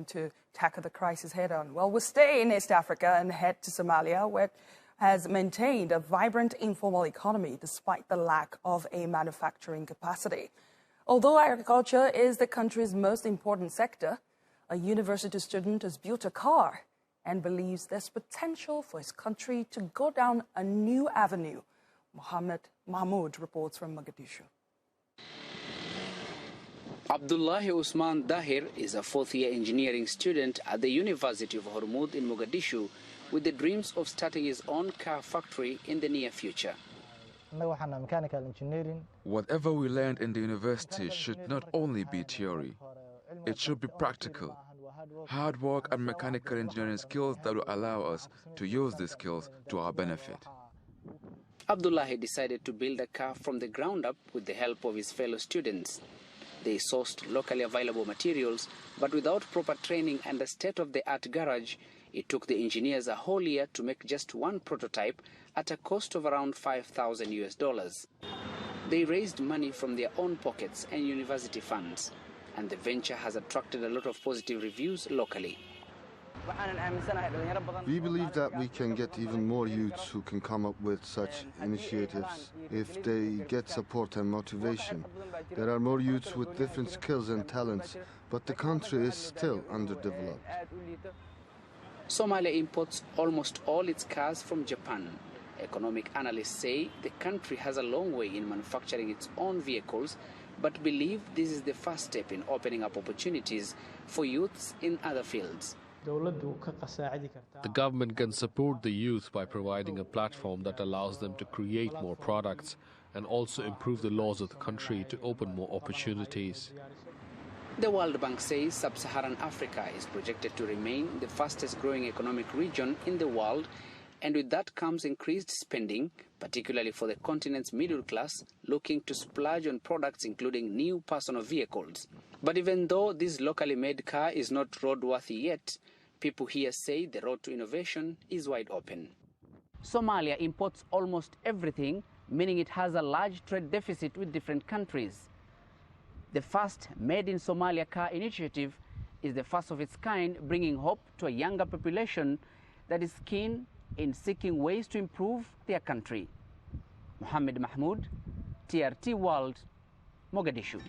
to tackle the crisis head-on? Well, we'll stay in East Africa and head to Somalia, where it has maintained a vibrant informal economy despite the lack of a manufacturing capacity. Although agriculture is the country's most important sector, a university student has built a car and believes there's potential for his country to go down a new avenue. Mahmoud reports from Mogadishu. Abdullahi Dahie is a fourth-year engineering student at the University of Hormuud in Mogadishu with the dreams of starting his own car factory in the near future. Whatever we learned in the university should not only be theory, it should be practical. Hard work and mechanical engineering skills that will allow us to use these skills to our benefit. Abdullahi decided to build a car from the ground up with the help of his fellow students. They sourced locally available materials, but without proper training and a state-of-the-art garage, it took the engineers a whole year to make just one prototype at a cost of around $5,000. They raised money from their own pockets and university funds, and the venture has attracted a lot of positive reviews locally. We believe that we can get even more youths who can come up with such initiatives if they get support and motivation. There are more youths with different skills and talents, but the country is still underdeveloped. Somalia imports almost all its cars from Japan. Economic analysts say the country has a long way in manufacturing its own vehicles, but believe this is the first step in opening up opportunities for youths in other fields. The government can support the youth by providing a platform that allows them to create more products and also improve the laws of the country to open more opportunities. The World Bank says sub-Saharan Africa is projected to remain the fastest growing economic region in the world, and with that comes increased spending, particularly for the continent's middle class, looking to splurge on products including new personal vehicles. But even though this locally made car is not roadworthy yet, people here say the road to innovation is wide open. Somalia imports almost everything, meaning it has a large trade deficit with different countries. The first Made in Somalia car initiative is the first of its kind, bringing hope to a younger population that is keen in seeking ways to improve their country. Mohammed Mahmoud, TRT World, Mogadishu.